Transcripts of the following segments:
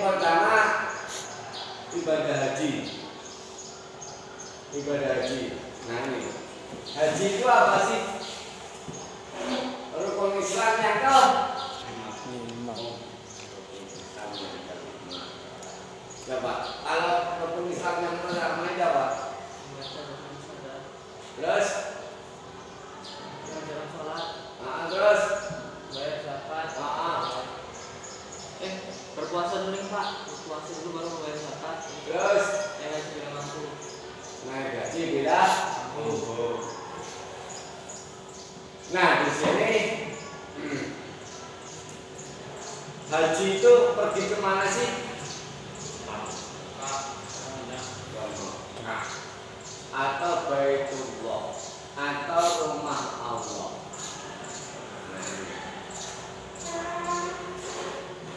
pertama ibadah haji. Ibadah haji. Nah ini, haji itu apa sih? Rukun Islam yang ke? Coba, kalau rukun Islam yang pertama jawab. Terus? Menjalankan sholat. Terus? Bayar zakat. Berpuasa dulu nih Pak. Berpuasa dulu baru bayar zakat. Terus? Haji bila mampu. Naik haji bila mampu. Nah di sini haji itu pergi kemana sih? Atau Baitullah atau rumah Allah.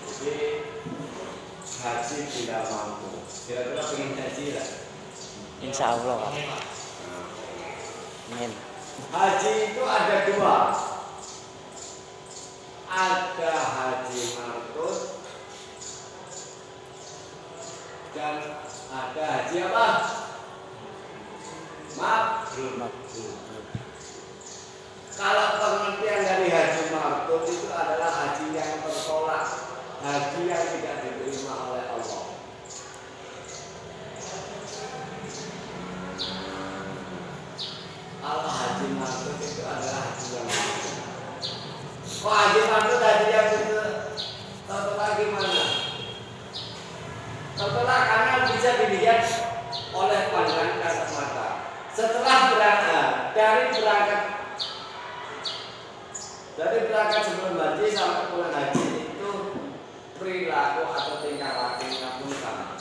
Jadi haji tidak mampu. Kira-kira pengen haji lah. Insya Allah Pak. Amin. Haji itu ada dua. Ada haji markut dan ada haji apa? Mabrur. Kalau pengertian dari haji mabrur itu adalah haji yang tertolak, haji yang tidak diterima oleh Allah. Kalau haji mabrur itu adalah haji yang tertolak. Kok haji mabrur haji yang tertolak gimana? Tertolak karena bisa dilihat oleh pandangan kasat mata. Setelah berangkat dari berangkat sebelum haji sampai pulang haji itu perilaku atau tingkah lakunya pun sama.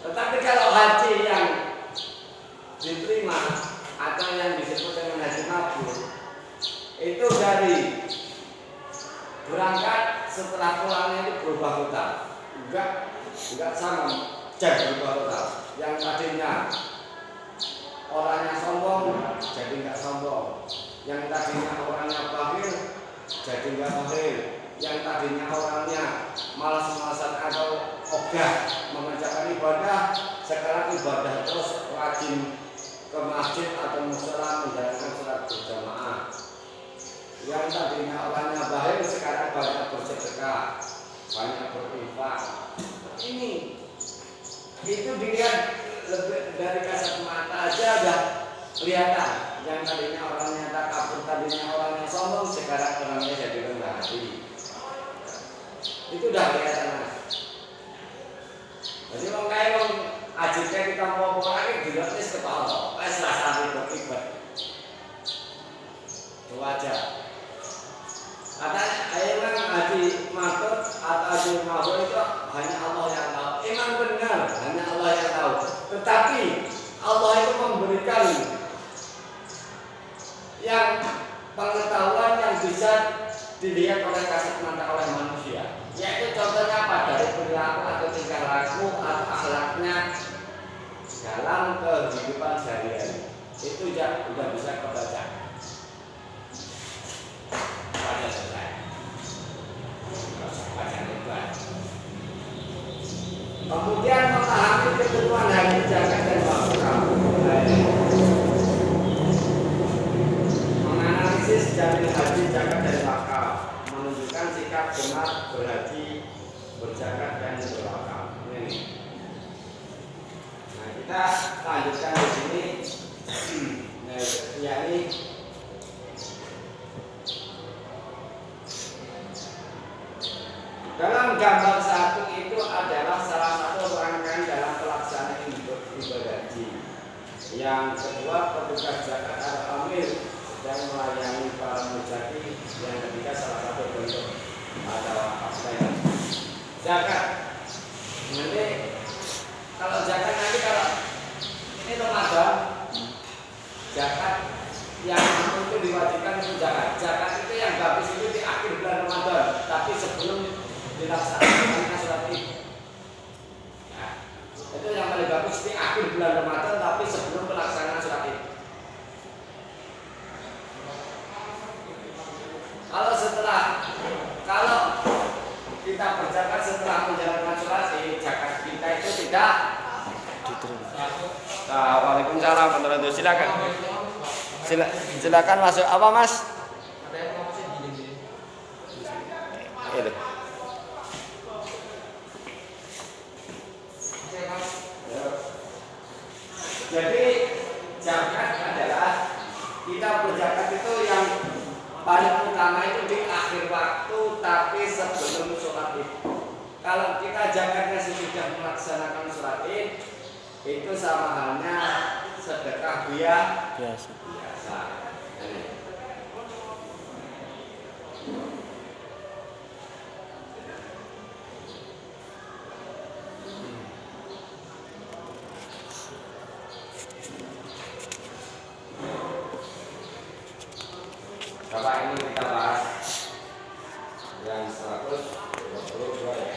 Tetapi kalau haji yang diterima atau yang disebut dengan haji mabrur itu dari berangkat setelah pulangnya itu berubah total. Enggak sama, jadi berubah total. Yang tadinya orangnya sombong jadi enggak sombong. Yang tadinya orangnya bakhil jadi enggak bakhil. Yang tadinya orangnya malas-malasan atau ogah mengerjakan ibadah, sekarang ibadah terus rajin ke masjid atau musala menjalankan sholat berjamaah. Yang tadinya orangnya bakhil sekarang banyak bersedekah, banyak berinfak. Ini itu dilihat lebih dari kasat mata aja udah kelihatan. Yang tadinya orangnya takabur, tadinya orangnya sombong, sekarang orangnya jadi rendah hati. Itu udah kelihatan mas. Jadi mau kayak mau ajiknya kita mau lagi dilatih kepala, es rasa ribet. Itu aja. Katanya emang haji mabrur atau haji mabrur itu hanya Allah yang tahu. Emang benar hanya Allah yang tahu. Tetapi Allah itu memberikan yang pengetahuan yang bisa dilihat oleh kasat mata oleh manusia. Yaitu contohnya apa? Dari perilaku atau tingkah laku atau akhlaknya dalam kehidupan sehari-hari. Itu sudah bisa kebaca. Pada selesai. Baca lebar. Kemudian memahami ketentuan haji zakat dan wakaf. Menganalisis dalil haji zakat dan wakaf menunjukkan sikap benar berhaji, berzakat dan berwakaf. Ini. Nah kita lanjutkan di sini. Nah, yakni dalam gambar satu itu adalah salah satu rangkaian dalam pelaksanaan ibadah haji. Yang kedua, petugas zakat al-amir sedang melayani para mujahid. Yang ketiga, salah satu bentuk atau wakaf zakat. Nanti kalau zakat nanti kalau ini Ramadan, zakat yang itu diwajibkan itu zakat. Zakat itu yang habis itu di akhir bulan Ramadan, tapi sebelum dilaksanakan sholat Id. Nah, itu yang paling bagus di akhir bulan Ramadan tapi sebelum pelaksanaan sholat Id. Kalau kita berzakat setelah menjalankan tidak Diterima. nah, waalaikumsalam warahmatullahi wabarakatuh. Silakan masuk apa mas? Itu. Jadi zakat adalah kita berzakat itu yang paling utama itu di akhir waktu tapi sebelum sholat id. Kalau kita zakatnya sudah melaksanakan sholat id itu sama halnya sedekah Biasa. biasa. Bapak ini kita bahas yang 122 ya.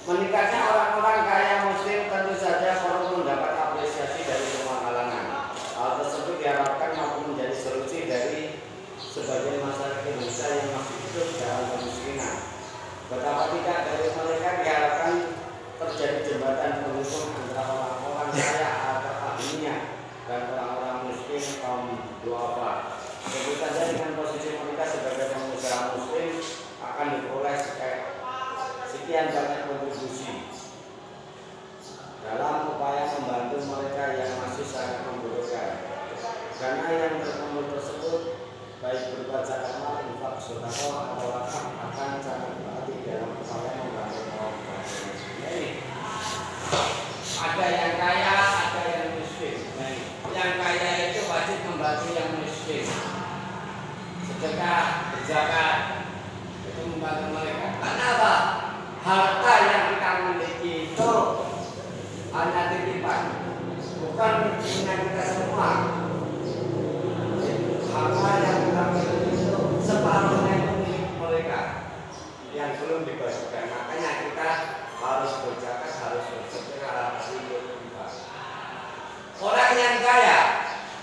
Meningkatnya orang-orang kaya muslim tentu saja perlu mendapat apresiasi dari semua kalangan. Hal tersebut diharapkan mampu menjadi solusi dari sebagian masyarakat Indonesia yang masih hidup dalam kemiskinan. Betapa tidak dari mereka diharapkan terjadi jembatan penghubung antara orang-orang kaya atau agniya dan orang-orang miskin kaum duafa. Tentu saja dengan posisi mereka sebagai pengusaha muslim akan diperoleh sekian banyak kontribusi dalam upaya membantu mereka yang masih sangat membutuhkan. Karena yang terkumpul tersebut baik berupa zakat mal, infak, sedekah atau wakaf akan sangat berarti dalam upaya membantu kaum miskin. Ini ada yang kaya, ada yang miskin. Yang kaya itu wajib membantu yang miskin. Sedekah, berzakat itu membantu mereka. Karena apa? Harta yang kita miliki itu hanya titipan, bukan punya kita semua. Harta yang kita miliki itu separuhnya itu milik mereka yang belum dibagikan. Makanya kita harus berzakat, harus bersedekah, harus berinfak. Orang yang kaya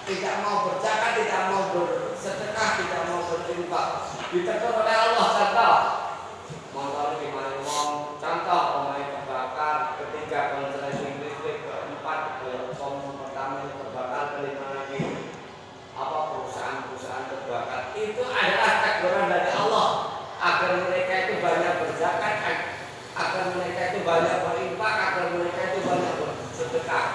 tidak mau berzakat, tidak mau bersedekah, tidak mau berinfak, ditegur oleh Allah. Contoh motor dimana contoh pemain terbakar, ketiga konsleting listrik, keempat pertama terbakar, kelima lagi perusahaan terbakar. Itu adalah teguran dari Allah agar mereka itu banyak berzakat, agar mereka itu banyak berinfak, agar mereka itu banyak bersedekah,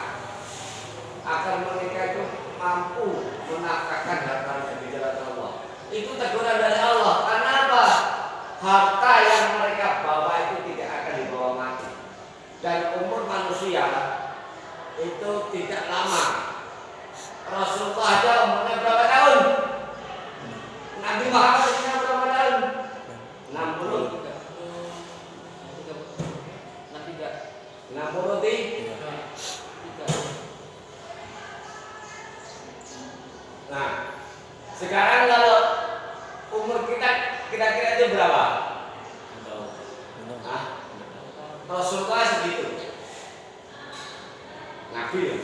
agar mereka itu mampu menafkahkan hartanya di jalan Allah. Itu teguran dari Allah. Karena apa? Harta yang mereka bawa itu tidak akan dibawa mati. Dan umur manusia itu tidak lama. Rasulullah aja umurnya berapa tahun? Nabi Muhammad umurnya berapa tahun? 60. 63. Nah, sekarang kalau umur kita kira-kira itu berapa? Nah, Rasulullah segitu. Nabi ya.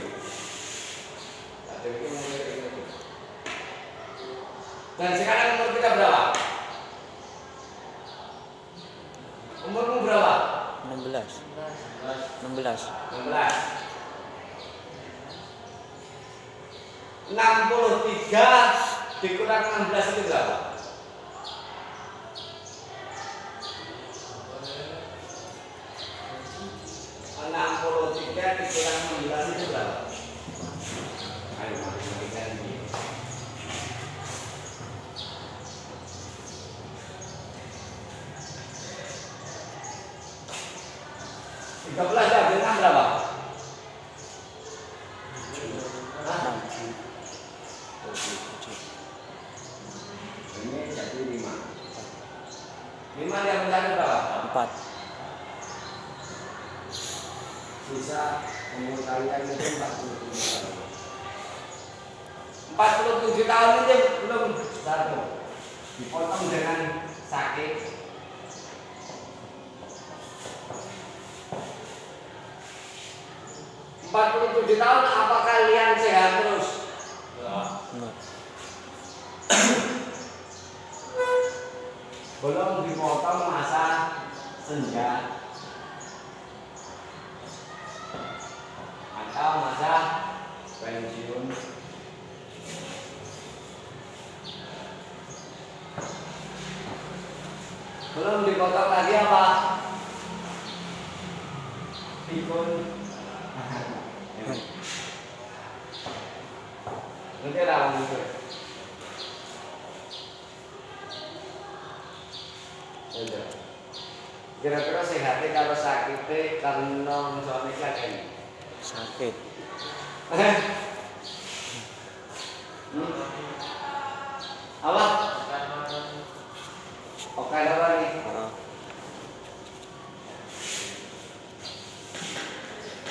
Dan sekarang umur kita berapa? Umurmu berapa? 16. 63 dikurang 16 itu berapa? 63 dikurang 16 itu berapa? Ayo matematika ini. 13 ya, dengan berapa? 6. Ini jadi 5. 5 yang benar berapa? 4. Bisa umur kalian itu 47 tahun. 47 tahun itu belum satu. Dipotong dengan sakit. 47 tahun apa kalian sehat terus? Belum dipotong masa senja. masa pensiun? Belum dipotong lagi apa? Pikun. Nanti lah gitu. Ya. Kira-kira sehatnya kalau sakitnya karena misalnya kayak Sakit. Apa? Oke, apa nih? Heeh.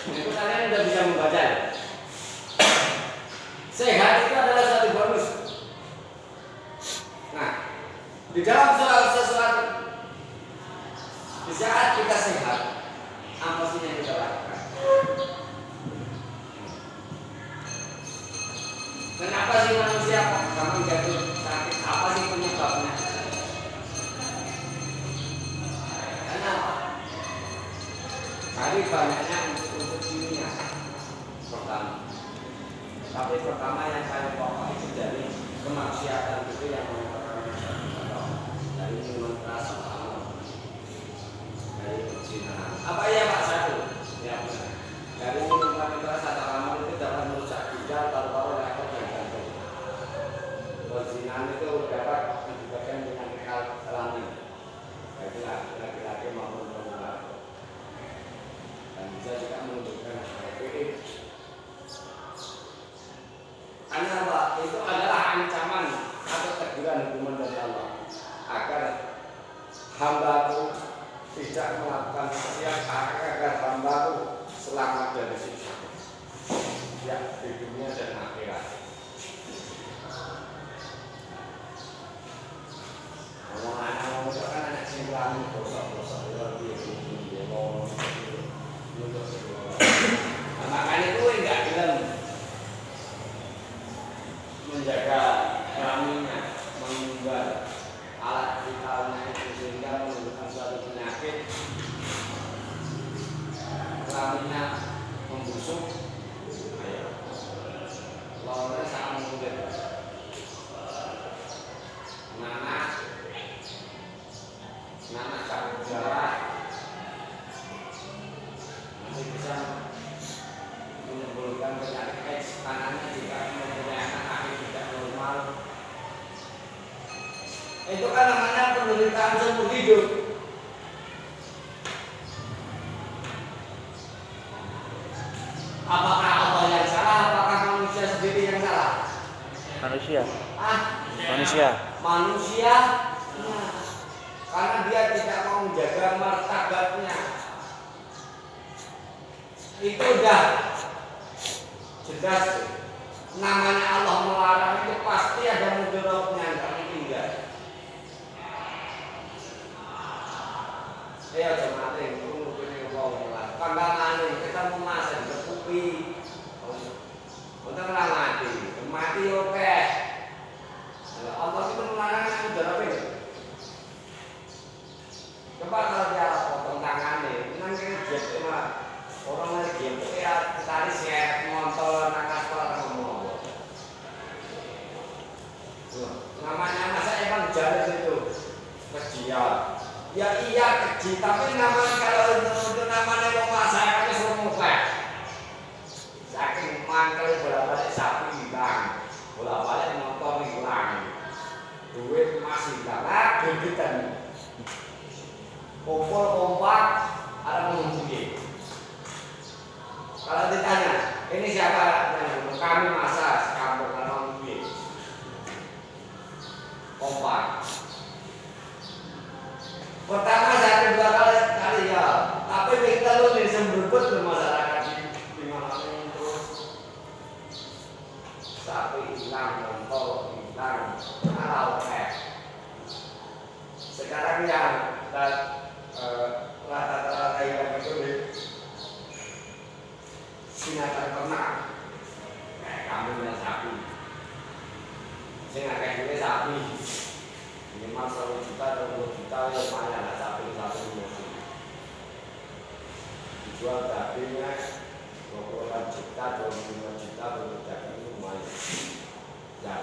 Itu kalian udah bisa membaca. Sehat itu adalah satu bonus. Nah, di dalam sesuatu, di saat kita sehat, apa sih yang kita lakukan? Kenapa sih manusia kok gampang jatuh sakit? Apa sih penyebabnya? Kenapa? Tadi banyaknya untuk kimia pertama. Tapi pertama yang paling pokok itu dari kemaksiatan itu yang menyebabkan dari minuman keras sama dari perzinahan. Apa ya Pak satu? Ya benar. Dari minuman keras atau kamu itu dapat merusak ginjal, paru-paru, leher dan jantung. Perzinahan itu dapat menyebabkan penyakit kelamin, baik laki-laki maupun perempuan, dan bisa juga menunjukkan HIV. Karena apa? Itu adalah ancaman atau teguran hukuman dari Allah agar hamba-Ku tidak melakukan maksiat, agar hamba-Ku selamat dari siksa ya di dunia dan akhirat. Anak-anak itu kan anak simpulan dosa-dosa lebih makanya itu enggak bilang menjaga kelaminnya, mengubah alat vitalnya itu sehingga menimbulkan suatu penyakit, kelaminnya membusuk, lawannya sangat mudah, nanak cabut jarak, nanti bisa menimbulkan penyakit AIDS tangannya jika mempunyai anak kaki tidak normal. Itu kan namanya penderitaan seumur hidup. Apakah Allah yang salah? Apakah manusia sendiri yang salah? Manusia. Manusia. Nah, karena dia tidak mau menjaga martabatnya. Itu udah jelas. Namanya Allah melarang itu pasti ada mudaratnya, nggak mungkin enggak. Ayo jemaah ini mungkin ngomong lah. Pandangan kita mau masak berkupi, untuk mati, mati oke. Allah itu melarang mudarat. Coba kalau dia potong tangannya, nanti dia cuma orang lagi yang ya tadi saya ngontrol nakas orang ngomong. Namanya masa emang jalan itu kejian. Ya iya keji, tapi namanya kalau untuk namanya pemasaran itu semua saking mangkel bolak-balik sapi hilang, bolak-balik motor hilang, duit masih hilang, gegetan. Kumpul kompak ada menghubungi. Kalau ditanya, ini siapa? Kami masa sekampung orang duit. Kompak. Pertama saya kedua kali ya, tapi kita lu nih semberbut ke masyarakat di mana terus sapi hilang, motor hilang, kalau sekarang yang rata-rata yang itu singatan ternak kayak kambing dan sapi, singatan juga sapi minimal 1 juta atau 2 juta ya lumayan lah sapi dijual dagingnya 20 juta, 25 juta untuk dagang itu lumayan. Ya.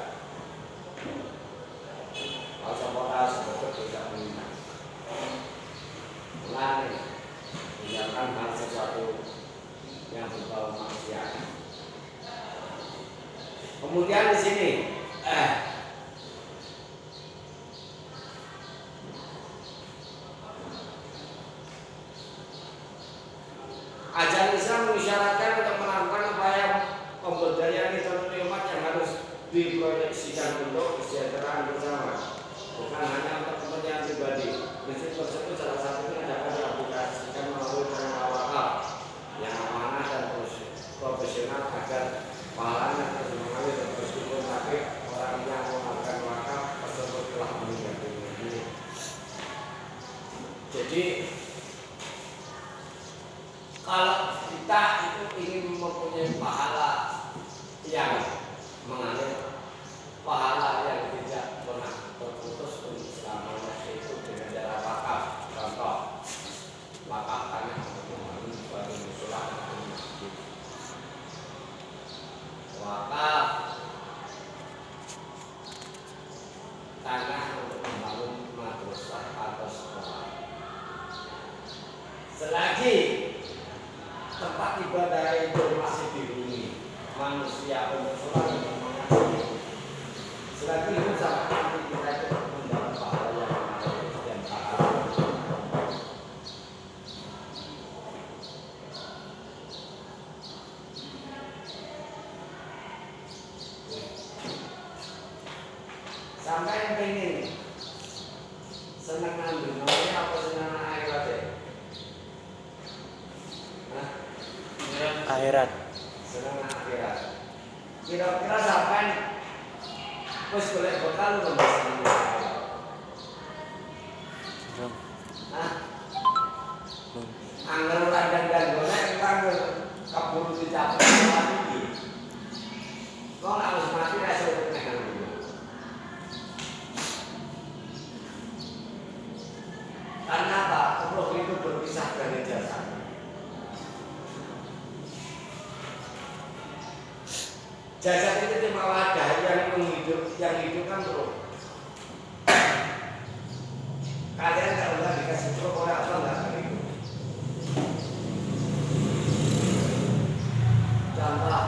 Kalau sama sebetulnya tidak minat. Mulai tinggalkan hal sesuatu yang berbau manusia. Kemudian di sini, ajaran Islam mengisyaratkan untuk melakukan upaya pemberdayaan ekonomi umat yang harus diproyeksikan untuk kesejahteraan bersama, bukan hanya untuk kepentingan pribadi. Prinsip tersebut salah satunya dapat diaplikasikan melalui pengelolaan wakaf yang amanah dan profesional agar pahalanya terus mengalir meskipun tapi orang yang melakukan wakaf tersebut telah meninggal dunia. Jadi kalau kita itu ingin mempunyai pahala yang mengalir, pahala yang tidak pernah terputus untuk selamanya itu dengan cara wakaf. Contoh, wakaf tanah untuk membangun suatu musola atau masjid. Wakaf tanah untuk membangun madrasah atau sekolah. Selagi tempat ibadah itu masih dihuni manusia untuk sholat dan mengaji, selagi itu sampai nanti kita itu mendapat pahala yang mengalir dan pahala. Sampai yang pengen senang dunia apa senang akhirat ya? Akhirat. Senang akhirat. Kira-kira sampai wis golek bekal lho Mas. Angger landang golek kanggo kabur dicapuk iki. Kok harus mati ra iso nek karena apa? Roh itu berpisah dari jasad. Jasad itu cuma wadah yang hidupkan roh. Kalian kalau nggak dikasih roh oleh Allah nggak akan hidup. Contoh,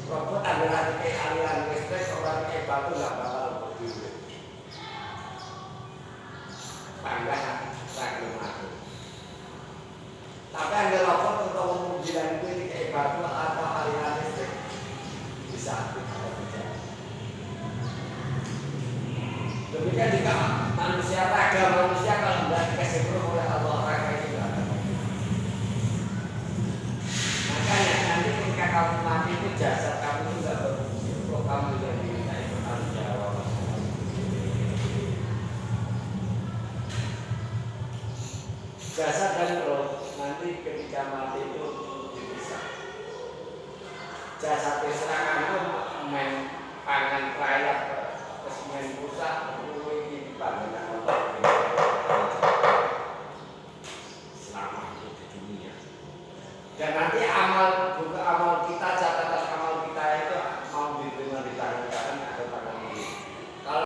robot aliran kayak aliran listrik, orang kayak batu nggak bakal berdiri. Tangga tak mati. Tapi ada robot atau mobilan itu kayak batu atau aliran listrik bisa kita berjalan. Demikian juga manusia, raga manusia kalau tidak dikasih roh oleh Allah, raga itu tidak ada. Makanya nanti ketika kamu mati itu jasad kamu itu tidak berfungsi, roh kamu yang dimintai bertanggung jawab. Jasad dan roh nanti ketika mati itu dipisah. Jasad serangan itu main pangan rakyat terus main rusak ini dibangun Allah selama itu di dunia. Dan nanti